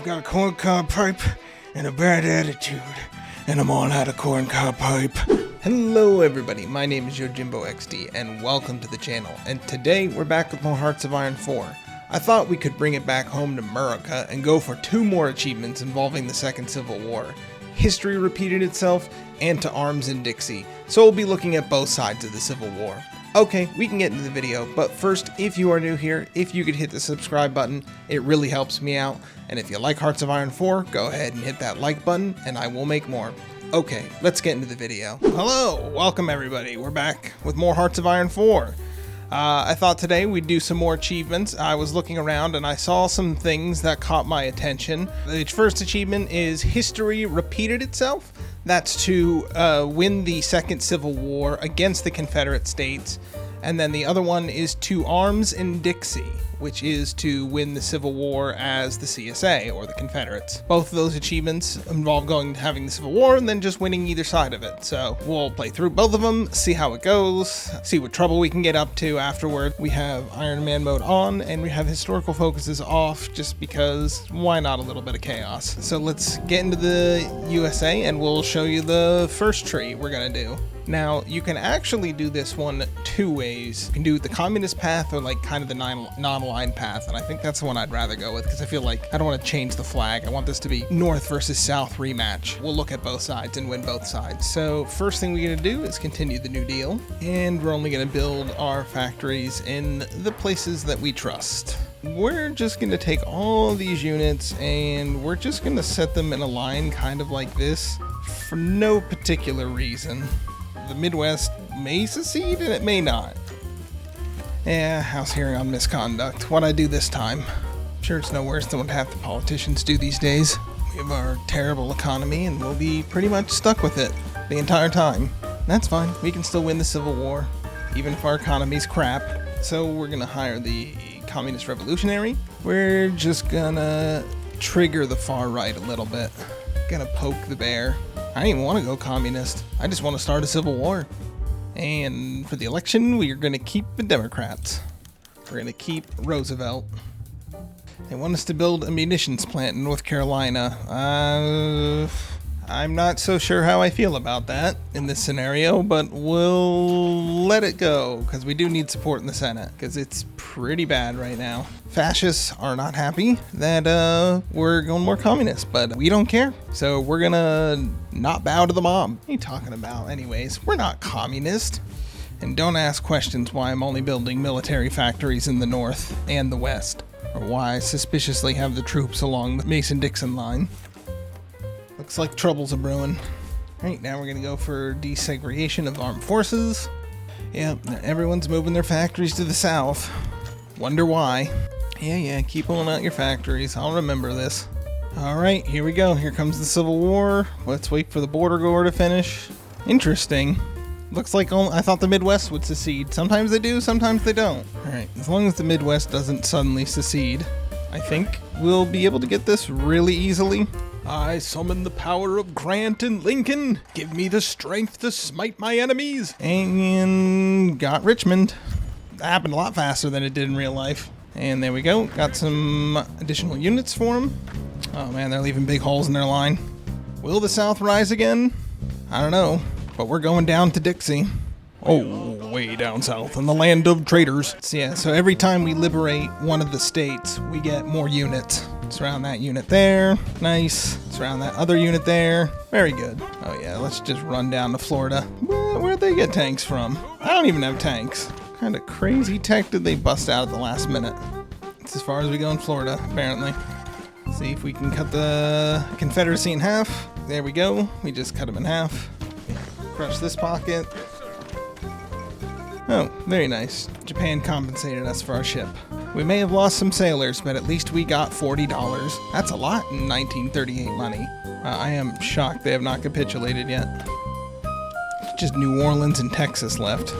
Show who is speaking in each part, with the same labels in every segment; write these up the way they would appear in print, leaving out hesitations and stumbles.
Speaker 1: got a corncob pipe and a bad attitude, and I'm all out of corncob pipe. Hello everybody, my name is YujimboXD, and welcome to the channel, and today we're back with more Hearts of Iron 4. I thought we could bring it back home to Merica and go for 2 more achievements involving the Second Civil War. History repeated itself, and to arms in Dixie, so we'll be looking at both sides of the Civil War. Okay, we can get into the video, but first, if you are new here, if you could hit the subscribe button, it really helps me out, and if you like Hearts of Iron 4, go ahead and hit that like button, and I will make more. Okay, let's get into the video. Hello, welcome everybody, we're back with more Hearts of Iron 4. I thought today we'd do some more achievements. I was looking around and I saw some things that caught my attention. The first achievement is History Repeated Itself. That's to win the Second Civil War against the Confederate States. And then the other one is To Arms in Dixie, which is to win the Civil War as the CSA, or the Confederates. Both of those achievements involve having the Civil War and then just winning either side of it. So we'll play through both of them, see how it goes, see what trouble we can get up to afterward. We have Iron Man mode on, and we have historical focuses off, just because why not a little bit of chaos? So let's get into the USA, and we'll show you the first tree we're gonna do. Now, you can actually do this one 2 ways. You can do the communist path or like kind of the non-aligned path, and I think that's the one I'd rather go with because I feel like I don't want to change the flag. I want this to be North versus South rematch. We'll look at both sides and win both sides. So first thing we're going to do is continue the New Deal, and we're only going to build our factories in the places that we trust. We're just going to take all these units and we're just going to set them in a line kind of like this for no particular reason. The Midwest may secede and it may not. Yeah, house hearing on misconduct. What'd I do this time? I'm sure it's no worse than what half the politicians do these days. We have our terrible economy and we'll be pretty much stuck with it the entire time. That's fine. We can still win the Civil War, even if our economy's crap. So we're gonna hire the Communist Revolutionary. We're just gonna trigger the far right a little bit. Gonna poke the bear. I don't even want to go communist. I just want to start a civil war. And for the election, we are going to keep the Democrats. We're going to keep Roosevelt. They want us to build a munitions plant in North Carolina. I'm not so sure how I feel about that in this scenario, but we'll let it go because we do need support in the Senate because it's pretty bad right now. Fascists are not happy that we're going more communist, but we don't care. So we're gonna not bow to the mob. What are you talking about? Anyways, we're not communist. And don't ask questions why I'm only building military factories in the North and the West, or why I suspiciously have the troops along the Mason-Dixon line. Looks like trouble's a brewing. Alright, now we're gonna go for desegregation of armed forces. Yep, everyone's moving their factories to the south. Wonder why. Yeah, keep pulling out your factories. I'll remember this. Alright, here we go. Here comes the Civil War. Let's wait for the border gore to finish. Interesting. Looks like I thought the Midwest would secede. Sometimes they do, sometimes they don't. Alright, as long as the Midwest doesn't suddenly secede, I think we'll be able to get this really easily. I summon the power of Grant and Lincoln. Give me the strength to smite my enemies. And got Richmond. That happened a lot faster than it did in real life. And there we go. Got some additional units for them. Oh man, they're leaving big holes in their line. Will the South rise again? I don't know. But we're going down to Dixie. Oh, way down south in the land of traitors. So yeah, so every time we liberate one of the states, we get more units. Surround that unit there. Nice. Surround that other unit there. Very good. Oh yeah, let's just run down to Florida. Where'd they get tanks from? I don't even have tanks. What kind of crazy tech did they bust out at the last minute? It's as far as we go in Florida, apparently. See if we can cut the Confederacy in half. There we go. We just cut them in half. Crush this pocket. Oh, very nice. Japan compensated us for our ship. We may have lost some sailors, but at least we got $40. That's a lot in 1938 money. I am shocked they have not capitulated yet. Just New Orleans and Texas left.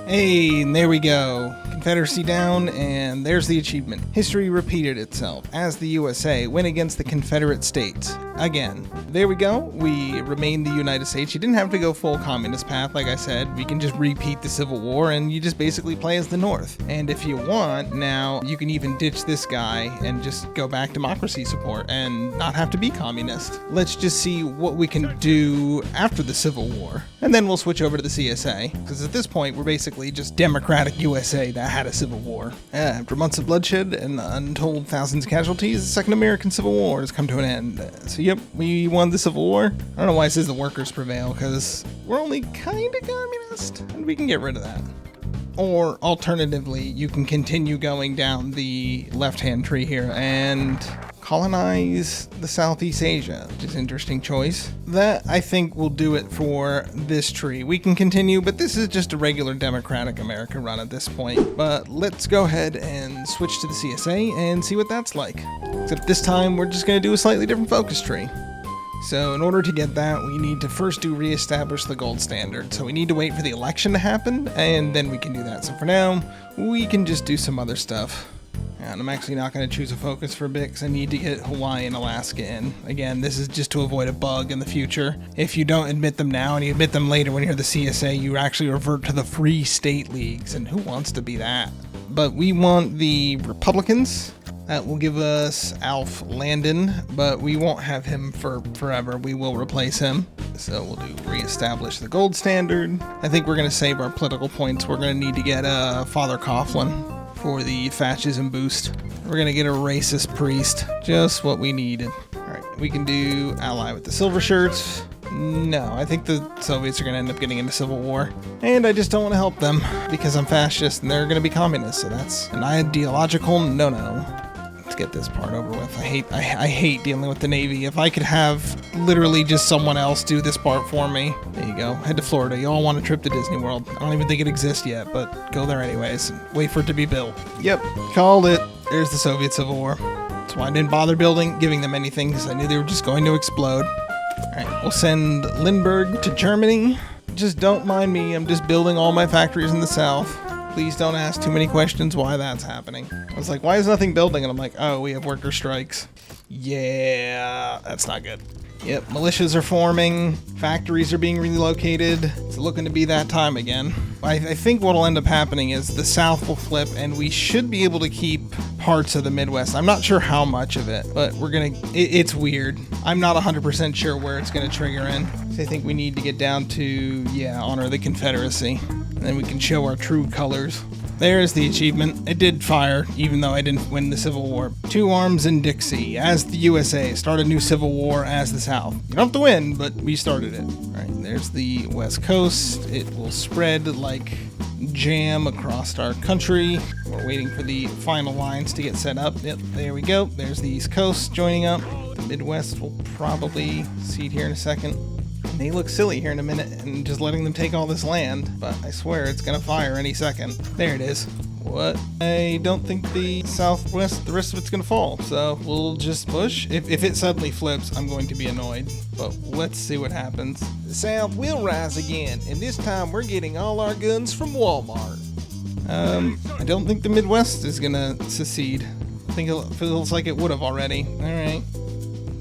Speaker 1: Hey, and there we go. Confederacy down, and there's the achievement. History repeated itself as the USA went against the Confederate States. again. There we go. We remain the United States. You didn't have to go full communist path, like I said. We can just repeat the Civil War, and you just basically play as the North. And if you want, now you can even ditch this guy and just go back democracy support and not have to be communist. Let's just see what we can do after the Civil War. And then we'll switch over to the CSA, because at this point, we're basically just democratic USA that had a civil war. After months of bloodshed and untold thousands of casualties, the Second American Civil War has come to an end. So yep, we won the Civil War. I don't know why it says the workers prevail, because we're only kind of communist, and we can get rid of that. Or alternatively, you can continue going down the left-hand tree here and colonize the Southeast Asia, which is an interesting choice. That, I think, will do it for this tree. We can continue, but this is just a regular democratic America run at this point. But let's go ahead and switch to the CSA and see what that's like. Except this time, we're just going to do a slightly different focus tree. So in order to get that, we need to first reestablish the gold standard. So we need to wait for the election to happen, and then we can do that. So for now, we can just do some other stuff. And I'm actually not going to choose a focus for a bit because I need to get Hawaii and Alaska in. Again, this is just to avoid a bug in the future. If you don't admit them now and you admit them later when you're the CSA, you actually revert to the free state leagues, and who wants to be that? But we want the Republicans. That will give us Alf Landon, but we won't have him for forever. We will replace him. So we'll do reestablish the gold standard. I think we're going to save our political points. We're going to need to get Father Coughlin for the fascism boost. We're going to get a racist priest. Just what we needed. All right, we can do ally with the silver shirts. No, I think the Soviets are going to end up getting into civil war. And I just don't want to help them because I'm fascist and they're going to be communists. So that's an ideological no-no. Let's get this part over with. I hate dealing with the Navy. If I could have literally just someone else do this part for me. There you go. Head to Florida. You all want a trip to Disney World. I don't even think it exists yet, but go there anyways. Wait for it to be built. Yep, called it. There's the Soviet Civil War. That's why I didn't bother giving them anything, because I knew they were just going to explode. Alright, we'll send Lindbergh to Germany. Just don't mind me. I'm just building all my factories in the south. Please don't ask too many questions why that's happening. I was like, why is nothing building? And I'm like, oh, we have worker strikes. Yeah, that's not good. Yep, militias are forming. Factories are being relocated. It's looking to be that time again. I think what will end up happening is the South will flip and we should be able to keep parts of the Midwest. I'm not sure how much of it, but it's weird. I'm not 100% sure where it's going to trigger in. So I think we need to get down to, honor the Confederacy. And then we can show our true colors. There's the achievement. It did fire, even though I didn't win the Civil War. 2 arms in Dixie, as the USA. Start a new Civil War as the South. You don't have to win, but we started it. Alright, there's the West Coast. It will spread like jam across our country. We're waiting for the final lines to get set up. Yep, there we go. There's the East Coast joining up. The Midwest will probably seed here in a second. May look silly here in a minute and just letting them take all this land, but I swear it's gonna fire any second. There it is. What? I don't think the Southwest, the rest of it's gonna fall, so we'll just push. If it suddenly flips, I'm going to be annoyed, but let's see what happens. The South will rise again, and this time we're getting all our guns from Walmart. I don't think the Midwest is gonna secede. I think it feels like it would have already. Alright.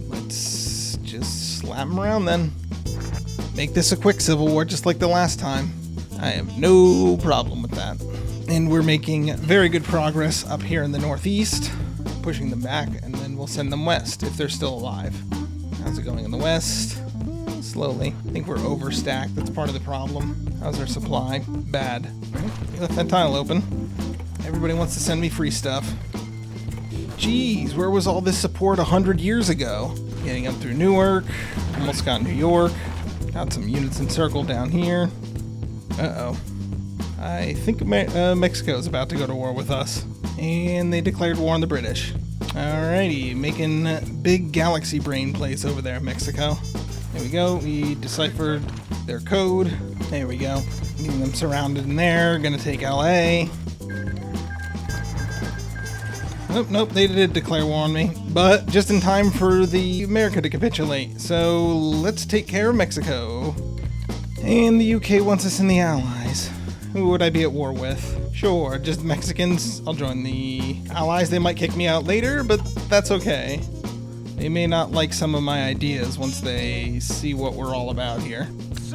Speaker 1: Let's just slap them around then. Make this a quick civil war just like the last time. I have no problem with that. And we're making very good progress up here in the Northeast, pushing them back, and then we'll send them west if they're still alive. How's it going in the west? Slowly. I think we're overstacked. That's part of the problem. How's our supply? Bad. We left that tile open. Everybody wants to send me free stuff. Jeez, where was all this support 100 years ago? Getting up through Newark. Almost got New York. Got some units encircled down here. Uh-oh. I think Mexico is about to go to war with us. And they declared war on the British. Alrighty, making big galaxy brain plays over there, Mexico. There we go, we deciphered their code. There we go. Getting them surrounded in there. Gonna take LA. Nope, they did declare war on me. But just in time for the Merica to capitulate. So let's take care of Mexico. And the UK wants us in the Allies. Who would I be at war with? Sure, just Mexicans. I'll join the Allies. They might kick me out later, but that's okay. They may not like some of my ideas once they see what we're all about here.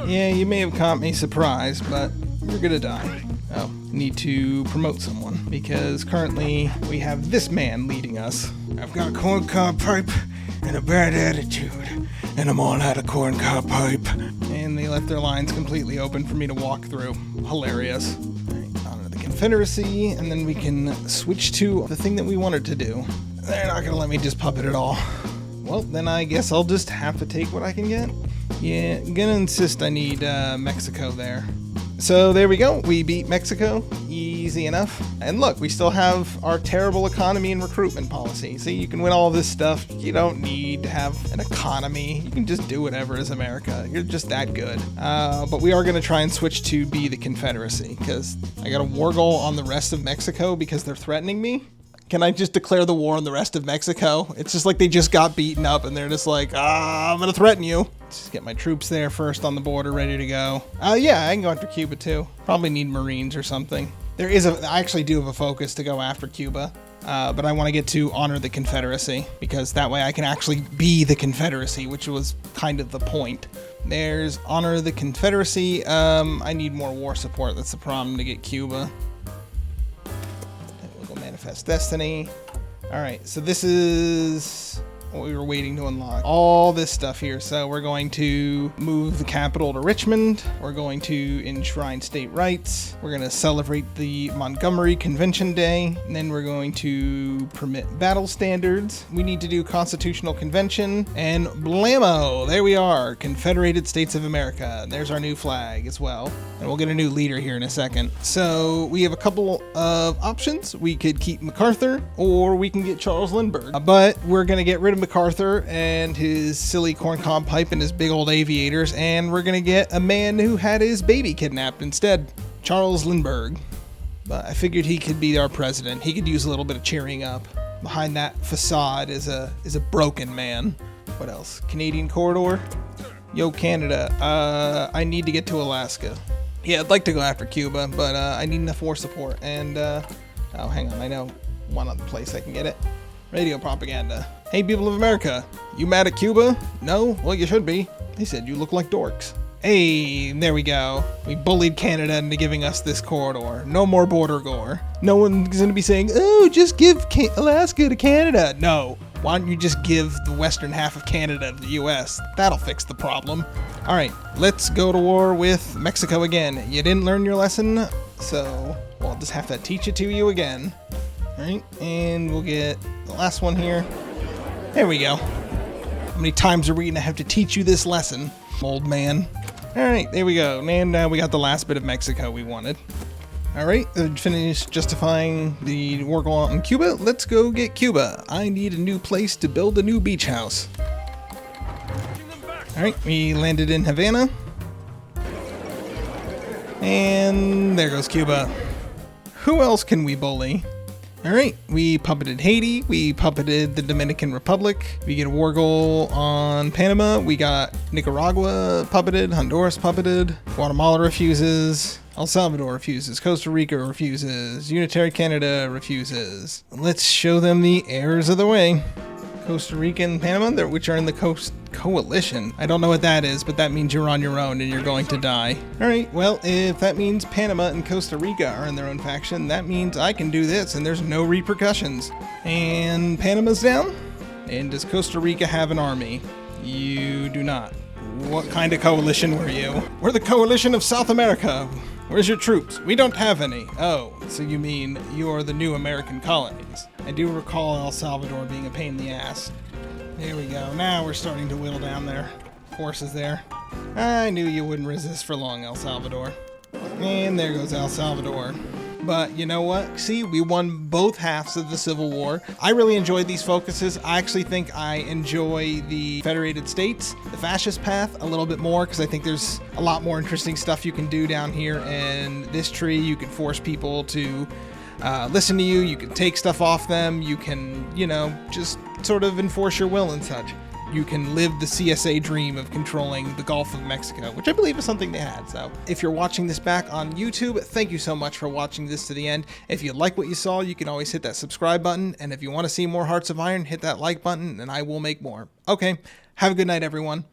Speaker 1: Yeah, you may have caught me surprised, but you're gonna die. Oh, need to promote someone, because currently we have this man leading us. I've got a corncob pipe and a bad attitude, and I'm all out of corncob pipe. And they left their lines completely open for me to walk through. Hilarious. Honor the Confederacy, and then we can switch to the thing that we wanted to do. They're not gonna let me just puppet it all. Well, then I guess I'll just have to take what I can get. Yeah, I'm gonna insist I need Mexico there. So there we go, we beat Mexico, easy enough. And look, we still have our terrible economy and recruitment policy. See, you can win all this stuff, you don't need to have an economy, you can just do whatever as America, you're just that good. But we are gonna try and switch to be the Confederacy, because I got a war goal on the rest of Mexico because they're threatening me. Can I just declare the war on the rest of Mexico? It's just like they just got beaten up and they're just like, I'm gonna threaten you. Just get my troops there first on the border, ready to go. Yeah, I can go after Cuba too. Probably need Marines or something. I actually do have a focus to go after Cuba, but I want to get to honor the Confederacy, because that way I can actually be the Confederacy, which was kind of the point. There's honor the Confederacy. I need more war support. That's the problem to get Cuba. Manifest Destiny. Alright, so this is what we were waiting to unlock. All this stuff here. So we're going to move the capital to Richmond. We're going to enshrine state rights. We're going to celebrate the Montgomery Convention Day. And then we're going to permit battle standards. We need to do Constitutional Convention. And blammo! There we are. Confederated States of America. And there's our new flag as well. And we'll get a new leader here in a second. So we have a couple of options. We could keep MacArthur, or we can get Charles Lindbergh. But we're going to get rid of MacArthur and his silly corncob pipe and his big old aviators, and we're going to get a man who had his baby kidnapped instead, Charles Lindbergh. But I figured he could be our president. He could use a little bit of cheering up. Behind that facade is a broken man. What else? Canadian corridor? Yo, Canada. I need to get to Alaska. Yeah, I'd like to go after Cuba, but I need enough war support. And, oh, hang on. I know one other place I can get it. Radio propaganda. Hey, people of America, you mad at Cuba? No? Well, you should be. They said you look like dorks. Hey, there we go. We bullied Canada into giving us this corridor. No more border gore. No one's going to be saying, oh, just give Alaska to Canada. No. Why don't you just give the western half of Canada to the U.S.? That'll fix the problem. All right, let's go to war with Mexico again. You didn't learn your lesson, so we'll just have to teach it to you again. All right, and we'll get the last one here. There we go. How many times are we going to have to teach you this lesson, old man? All right, there we go. And now we got the last bit of Mexico we wanted. All right, finished justifying the war goal on Cuba. Let's go get Cuba. I need a new place to build a new beach house. All right, we landed in Havana. And there goes Cuba. Who else can we bully? All right, we puppeted Haiti, we puppeted the Dominican Republic, we get a war goal on Panama, we got Nicaragua puppeted, Honduras puppeted, Guatemala refuses, El Salvador refuses, Costa Rica refuses, Unitary Canada refuses. Let's show them the errors of the way. Costa Rica and Panama, which are in the coalition. I don't know what that is, but that means you're on your own and you're going to die. All right, well, if that means Panama and Costa Rica are in their own faction, that means I can do this and there's no repercussions. And Panama's down? And does Costa Rica have an army? You do not. What kind of coalition were you? We're the coalition of South America. Where's your troops? We don't have any. Oh, so you mean you're the new American colonies. I do recall El Salvador being a pain in the ass. There we go. Now we're starting to whittle down their forces there. I knew you wouldn't resist for long, El Salvador. And there goes El Salvador. But you know what? See, we won both halves of the Civil War. I really enjoyed these focuses. I actually think I enjoy the Federated States, the fascist path, a little bit more, because I think there's a lot more interesting stuff you can do down here in this tree. You can force people to listen to you. You can take stuff off them. You can, you know, just sort of enforce your will and such. you can live the CSA dream of controlling the Gulf of Mexico, which I believe is something they had. So if you're watching this back on YouTube, thank you so much for watching this to the end. If you like what you saw, you can always hit that subscribe button. And if you want to see more Hearts of Iron, hit that like button and I will make more. Okay, have a good night, everyone.